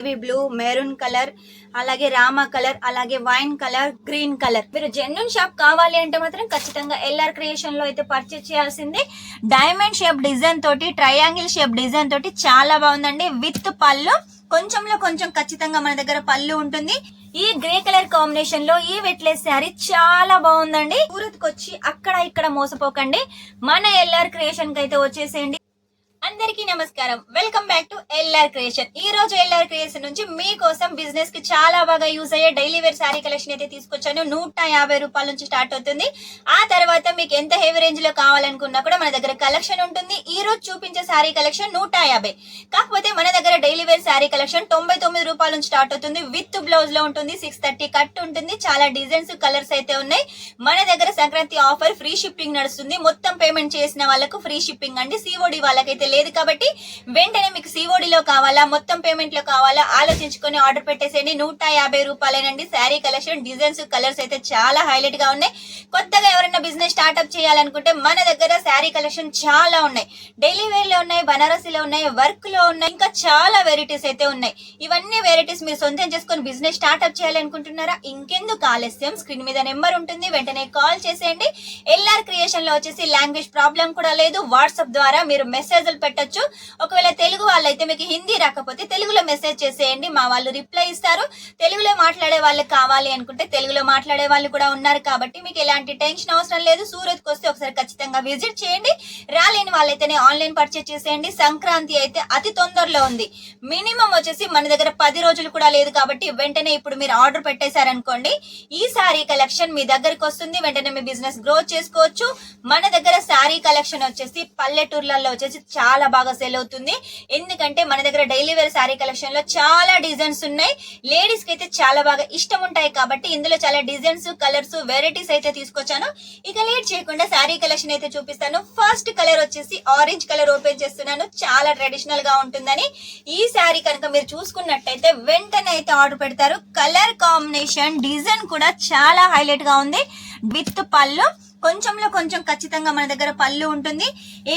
Blue, maroon colour, అలాగే Rama colour, అలాగే wine colour, green colour. మీరు జెన్యూన్ షాప్ కావాలి అంటే మాత్రం ఖచ్చితంగా ఎల్ఆర్ క్రియేషన్ లో అయితే పర్చేస్ చేయాల్సిందే. డైమండ్ షేప్ డిజైన్ తోటి, ట్రయాంగిల్ షేప్ డిజైన్ తోటి చాలా బాగుందండి. విత్ పళ్ళు కొంచెంలో కొంచెం ఖచ్చితంగా మన దగ్గర పళ్ళు ఉంటుంది. ఈ గ్రే కలర్ కాంబినేషన్ లో ఈ వెట్లెస్ శారీ చాలా బాగుందండి. సూరత్ కి వచ్చి అక్కడ ఇక్కడ మోసపోకండి, మన ఎల్ఆర్ క్రియేషన్ కి అయితే వచ్చేసేయండి. అందరికీ నమస్కారం, welcome back to LR creation. ఈ రోజు ఎల్ఆర్ క్రియేషన్ నుంచి మీకోసం బిజినెస్ కి చాలా బాగా యూజ్ అయ్యే డైలీ వేర్ శారీ కలెక్షన్ అయితే తీసుకొచ్చాను. 150 రూపాయల నుంచి స్టార్ట్ అవుతుంది. ఆ తర్వాత మీకు ఎంత హెవీ రేంజ్ లో కావాలనుకున్నా కూడా మన దగ్గర కలెక్షన్ ఉంటుంది. ఈ రోజు చూపించే శారీ కలెక్షన్ 150, కాకపోతే మన దగ్గర డైలీ వేర్ శారీ కలెక్షన్ 99 రూపాయల నుంచి స్టార్ట్ అవుతుంది. విత్ బ్లౌజ్ లో ఉంటుంది, 630 కట్ ఉంటుంది. చాలా డిజైన్స్, కలర్స్ అయితే ఉన్నాయి. మన దగ్గర సంక్రాంతి ఆఫర్ ఫ్రీ షిప్పింగ్ నడుస్తుంది. మొత్తం పేమెంట్ చేసిన వాళ్ళకు ఫ్రీ షిప్పింగ్ అండి. సిఓడి వాళ్ళకైతే లేదు కాబట్టి వెంటనే మీకు సిఓడి లో కావాలా, మొత్తం పేమెంట్ లో కావాలా ఆలోచించుకొని ఆర్డర్ పెట్టేసేయండి. 150 రూపాయలేనండి. శారీ కలెక్షన్, డిజైన్స్, కలర్స్ అయితే చాలా హైలైట్ గా ఉన్నాయి. కొత్తగా ఎవరైనా బిజినెస్ స్టార్ట్అప్ చేయాలనుకుంటే మన దగ్గర శారీ కలెక్షన్ చాలా ఉన్నాయి. డైలీ వేర్ లో ఉన్నాయి, బనారసీలో ఉన్నాయి, వర్క్ లో ఉన్నాయి, ఇంకా చాలా వెరైటీస్ అయితే ఉన్నాయి. ఇవన్నీ వెరైటీస్ మీరు సొంతం చేసుకొని బిజినెస్ స్టార్ట్అప్ చేయాలనుకుంటున్నారా? ఇంకెందుకు ఆలస్యం, స్క్రీన్ మీద నెంబర్ ఉంటుంది, వెంటనే కాల్ చేసేయండి. ఎల్ఆర్ క్రియేషన్ లో వచ్చేసి లాంగ్వేజ్ ప్రాబ్లం కూడా లేదు. వాట్సాప్ ద్వారా మీరు మెసేజ్లు పెట్టచ్చు. ఒకవేళ తెలుగు వాళ్ళైతే మీకు హిందీ రాకపోతే తెలుగులో మెసేజ్ చేసేయండి, మా వాళ్ళు రిప్లై ఇస్తారు. తెలుగులో మాట్లాడే వాళ్ళకి కావాలి అనుకుంటే తెలుగులో మాట్లాడే వాళ్ళు కూడా ఉన్నారు కాబట్టి మీకు ఎలాంటి టెన్షన్ అవసరం లేదు. సూరత్ కి వస్తే ఒకసారి ఖచ్చితంగా విజిట్ చేయండి. రాలేని వాళ్ళైతేనే ఆన్లైన్ పర్చేస్ చేసేయండి. సంక్రాంతి అయితే అతి తొందరలో ఉంది. మినిమం వచ్చేసి మన దగ్గర 10 రోజులు కూడా లేదు కాబట్టి వెంటనే ఇప్పుడు మీరు ఆర్డర్ పెట్టేశారనుకోండి, ఈ శారీ కలెక్షన్ మీ దగ్గరకు వస్తుంది. వెంటనే మీ బిజినెస్ గ్రో చేసుకోవచ్చు. మన దగ్గర శారీ కలెక్షన్ వచ్చేసి పల్లెటూర్లలో వచ్చేసి చాలా బాగా సేల్ అవుతుంది. ఎందుకంటే మన దగ్గర డైలీ వేర్ శారీ కలెక్షన్ లో చాలా డిజైన్స్ ఉన్నాయి. లేడీస్ కి అయితే చాలా బాగా ఇష్టం ఉంటాయి కాబట్టి ఇందులో చాలా డిజైన్స్, కలర్స్, వెరైటీస్ అయితే తీసుకొచ్చాను. ఇక లేట్ చేయకుండా శారీ కలెక్షన్ అయితే చూపిస్తాను. ఫస్ట్ కలర్ వచ్చేసి ఆరెంజ్ కలర్ ఓపెన్ చేస్తున్నాను. చాలా ట్రెడిషనల్ గా ఉంటుందని ఈ శారీ కనుక మీరు చూసుకున్నట్టయితే వెంటనే అయితే ఆర్డర్ పెడతారు. కలర్ కాంబినేషన్, డిజైన్ కూడా చాలా హైలైట్ గా ఉంది. విత్ పళ్ళు కొంచెంలో కొంచెం ఖచ్చితంగా మన దగ్గర పళ్ళు ఉంటుంది.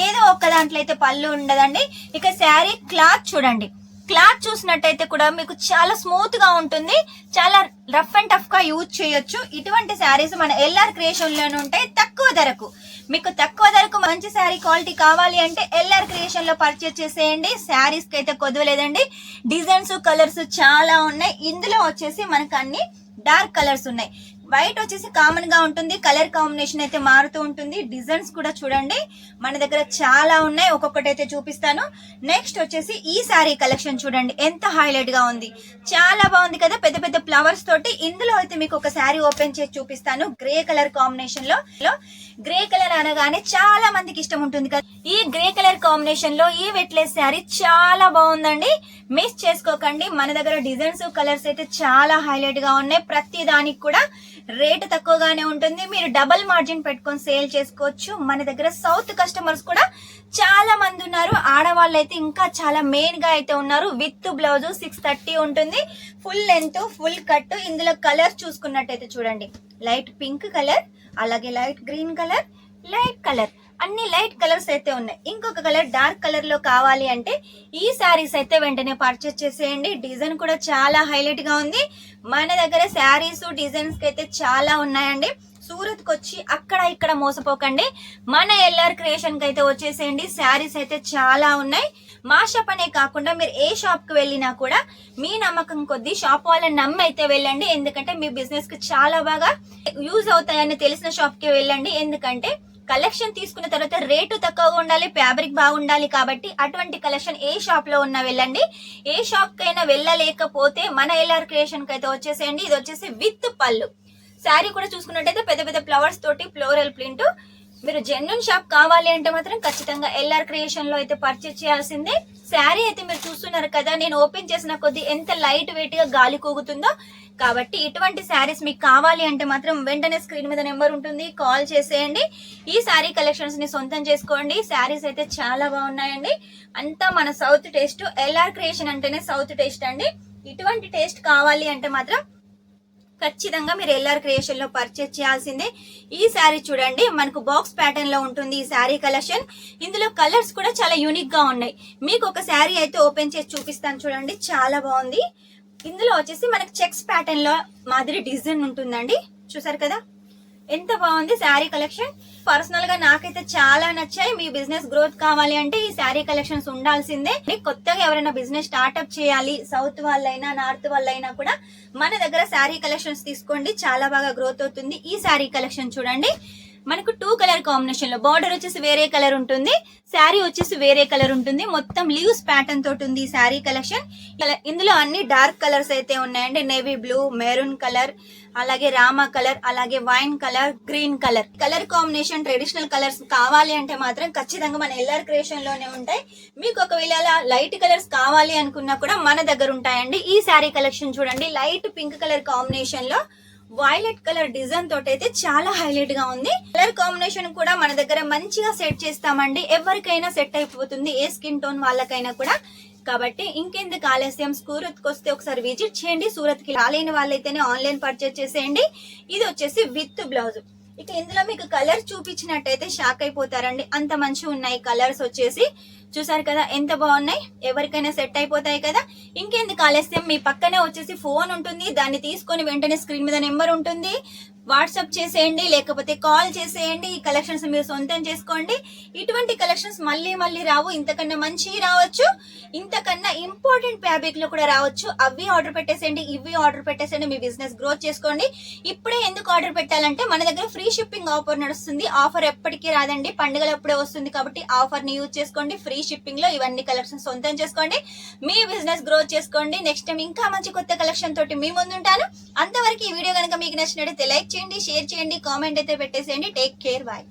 ఏదో ఒక్క దాంట్లో అయితే పళ్ళు ఉండదండి. ఇక శారీ క్లాత్ చూడండి. క్లాత్ చూసినట్టయితే కూడా మీకు చాలా స్మూత్ గా ఉంటుంది. చాలా రఫ్ అండ్ టఫ్ గా యూజ్ చేయొచ్చు. ఇటువంటి శారీస్ మన ఎల్ఆర్ క్రియేషన్ లోనే ఉంటాయి తక్కువ ధరకు. మీకు తక్కువ ధరకు మంచి శారీ క్వాలిటీ కావాలి అంటే ఎల్ఆర్ క్రియేషన్ లో పర్చేస్ చేసేయండి. శారీస్ కి అయితే కొదవలేదండి. డిజైన్స్, కలర్స్ చాలా ఉన్నాయి. ఇందులో వచ్చేసి మనకు అన్ని డార్క్ కలర్స్ ఉన్నాయి. వైట్ వచ్చేసి కామన్ గా ఉంటుంది. కలర్ కాంబినేషన్ అయితే మారుతూ ఉంటుంది. డిజైన్స్ కూడా చూడండి మన దగ్గర చాలా ఉన్నాయి. ఒక్కొక్కటి అయితే చూపిస్తాను. నెక్స్ట్ వచ్చేసి ఈ శారీ కలెక్షన్ చూడండి ఎంత హైలైట్ గా ఉంది. చాలా బాగుంది కదా, పెద్ద పెద్ద ఫ్లవర్స్ తోటి. ఇందులో అయితే మీకు ఒక శారీ ఓపెన్ చేసి చూపిస్తాను. గ్రే కలర్ కాంబినేషన్ లో. గ్రే కలర్ అనగానే చాలా మందికి ఇష్టం ఉంటుంది కదా. ఈ గ్రే కలర్ కాంబినేషన్ లో ఈ వెట్లెస్ శారీ చాలా బాగుందండి. మిస్ చేసుకోకండి. మన దగ్గర డిజైన్స్, కలర్స్ అయితే చాలా హైలైట్ గా ఉన్నాయి. ప్రతి దానికి కూడా రేటు తక్కువగానే ఉంటుంది. మీరు డబుల్ మార్జిన్ పెట్టుకొని సేల్ చేసుకోవచ్చు. మన దగ్గర సౌత్ కస్టమర్స్ కూడా చాలా మంది ఉన్నారు. ఆడవాళ్ళు అయితే ఇంకా చాలా మెయిన్ గా అయితే ఉన్నారు. విత్ బ్లౌజ్ 630 ఉంటుంది. Full length, full cut. ఇందులో కలర్ చూసుకున్నట్టయితే చూడండి, లైట్ పింక్ కలర్, అలాగే light green colour, light colour, అన్ని లైట్ కలర్స్ అయితే ఉన్నాయి. ఇంకొక కలర్ డార్క్ కలర్ లో కావాలి అంటే ఈ శారీస్ అయితే వెంటనే పర్చేస్ చేసేయండి. డిజైన్ కూడా చాలా హైలైట్ గా ఉంది. మన దగ్గర శారీస్, డిజైన్స్ కి అయితే చాలా ఉన్నాయండి. సూరత్ కి వచ్చి అక్కడ ఇక్కడ మోసపోకండి, మన ఎల్ఆర్ క్రియేషన్ కి అయితే వచ్చేసేయండి. శారీస్ అయితే చాలా ఉన్నాయి. మా షాప్ అనే కాకుండా మీరు ఏ షాప్ కి వెళ్ళినా కూడా మీ నమ్మకం కొద్దీ షాప్ వాళ్ళని నమ్మి అయితే వెళ్ళండి. ఎందుకంటే మీ బిజినెస్ కి చాలా బాగా యూజ్ అవుతాయని తెలిసిన షాప్ కి వెళ్ళండి. ఎందుకంటే కలెక్షన్ తీసుకున్న తర్వాత రేటు తక్కువగా ఉండాలి, ఫ్యాబ్రిక్ బాగుండాలి. కాబట్టి అటువంటి కలెక్షన్ ఏ షాప్ లో ఉన్నా వెళ్ళండి. ఏ షాప్ కైనా వెళ్ళలేకపోతే మన ఎల్ఆర్ క్రియేషన్ కి అయితే వచ్చేసేయండి. ఇది వచ్చేసి విత్ పళ్ళు. శారీ కూడా చూసుకున్నట్టయితే పెద్ద పెద్ద ఫ్లవర్స్ తోటి ఫ్లోరల్ ప్రింట్. మీరు జెన్యూన్ షాప్ కావాలి అంటే మాత్రం ఖచ్చితంగా ఎల్ఆర్ క్రియేషన్ లో అయితే పర్చేస్ చేయాల్సిందే. శారీ అయితే మీరు చూస్తున్నారు కదా, నేను ఓపెన్ చేసిన కొద్దీ ఎంత లైట్ వెయిట్ గా గాలి కూగుతుందో. కాబట్టి ఇటువంటి శారీస్ మీకు కావాలి అంటే మాత్రం వెంటనే స్క్రీన్ మీద నెంబర్ ఉంటుంది, కాల్ చేసేయండి. ఈ శారీ కలెక్షన్స్ ని సొంతం చేసుకోండి. శారీస్ అయితే చాలా బాగున్నాయండి. అంతా మన సౌత్ టేస్ట్. ఎల్ఆర్ క్రియేషన్ అంటేనే సౌత్ టేస్ట్ అండి. ఇటువంటి టేస్ట్ కావాలి అంటే మాత్రం ఖచ్చితంగా మీరు ఎల్ఆర్ క్రియేషన్ లో పర్చేస్ చేయాల్సిందే. ఈ శారీ చూడండి, మనకు బాక్స్ ప్యాటర్న్ లో ఉంటుంది ఈ శారీ కలెక్షన్. ఇందులో కలర్స్ కూడా చాలా యూనిక్ గా ఉన్నాయి. మీకు ఒక శారీ అయితే ఓపెన్ చేసి చూపిస్తాను చూడండి, చాలా బాగుంది. ఇందులో వచ్చేసి మనకి చెక్స్ ప్యాటర్న్ లో మాదిరి డిజైన్ ఉంటుందండి. చూసారు కదా ఎంత బాగుంది శారీ కలెక్షన్. పర్సనల్ గా నాకైతే చాలా నచ్చాయి. మీ బిజినెస్ గ్రోత్ కావాలి అంటే ఈ శారీ కలెక్షన్స్ ఉండాల్సిందే. కొత్తగా ఎవరైనా బిజినెస్ స్టార్ట్అప్ చేయాలి, సౌత్ వాళ్ళైనా నార్త్ వాళ్ళైనా కూడా మన దగ్గర శారీ కలెక్షన్స్ తీసుకోండి, చాలా బాగా గ్రోత్ అవుతుంది. ఈ శారీ కలెక్షన్ చూడండి, మనకు 2 కలర్ కాంబినేషన్ లో బార్డర్ వచ్చేసి వేరే కలర్ ఉంటుంది, శారీ వచ్చేసి వేరే కలర్ ఉంటుంది. మొత్తం లీవ్స్ ప్యాటర్న్ తోటి ఉంది ఈ శారీ కలెక్షన్. ఇందులో అన్ని డార్క్ కలర్స్ అయితే ఉన్నాయండి. నేవీ బ్లూ, మెరూన్ కలర్, అలాగే రామా కలర్, అలాగే wine colour, green colour. Colour combination traditional colours కావాలి అంటే మాత్రం ఖచ్చితంగా మన ఎల్ఆర్ క్రియేషన్ లోనే ఉంటాయి. మీకు ఒకవేళ లైట్ కలర్స్ కావాలి అనుకున్నా కూడా మన దగ్గర ఉంటాయండి. ఈ శారీ కలెక్షన్ చూడండి, లైట్ పింక్ కలర్ కాంబినేషన్ లో వైలెట్ కలర్ డిజైన్ తోటి అయితే చాలా హైలైట్ గా ఉంది. కలర్ కాంబినేషన్ కూడా మన దగ్గర మంచిగా సెట్ చేస్తామండి. ఎవరికైనా సెట్ అయిపోతుంది, ఏ స్కిన్ టోన్ వాళ్ళకైనా కూడా. కాబట్టి ఇంకెందుకు ఆలస్యం, సూరత్ కి వస్తే ఒకసారి విజిట్ చేయండి. సూరత్ కి రాలేని వాళ్ళైతేనే ఆన్లైన్ పర్చేస్ చేసేయండి. ఇది వచ్చేసి విత్ బ్లౌజ్. ఇక ఇందులో మీకు కలర్ చూపించినట్టయితే షాక్ అయిపోతారండి, అంత మంచిగా ఉన్నాయి కలర్స్ వచ్చేసి. చూసారు కదా ఎంత బాగున్నాయి, ఎవరికైనా సెట్ అయిపోతాయి కదా. ఇంకెందుకు ఆలస్యం, మీ పక్కనే వచ్చేసి ఫోన్ ఉంటుంది, దాన్ని తీసుకొని వెంటనే స్క్రీన్ మీద నెంబర్ ఉంటుంది, వాట్సాప్ చేసేయండి, లేకపోతే కాల్ చేసేయండి. ఈ కలెక్షన్స్ మీరు సొంతం చేసుకోండి. ఇటువంటి కలెక్షన్స్ మళ్ళీ మళ్ళీ రావు, ఇంతకన్నా మంచివి రావచ్చు, ఇంతకన్నా ఇంపార్టెంట్ ఫ్యాబ్రిక్ లో కూడా రావచ్చు. అవి ఆర్డర్ పెట్టేసేయండి, ఇవి ఆర్డర్ పెట్టేసేయండి, మీ బిజినెస్ గ్రోత్ చేసుకోండి. ఇప్పుడే ఎందుకు ఆర్డర్ పెట్టాలంటే మన దగ్గర ఫ్రీ షిప్పింగ్ ఆఫర్ నడుస్తుంది. ఆఫర్ ఎప్పటికీ రాదండి, పండుగలప్పుడే వస్తుంది. కాబట్టి ఆఫర్ ని యూజ్ చేసుకోండి. ఫ్రీ షిప్పింగ్ లో ఇవన్నీ కలెక్షన్స్ సొంతం చేసుకోండి, మీ బిజినెస్ గ్రోత్ చేసుకోండి. నెక్స్ట్ టైం ఇంకా మంచి కొత్త కలెక్షన్ తోటి మీ ముందుంటాను. అంతవరకు ఈ వీడియో కనుక మీకు నచ్చినట్లయితే లైక్ చేయండి, షేర్ చేయండి, కామెంట్ అయితే పెట్టేసేయండి. Take care, bye.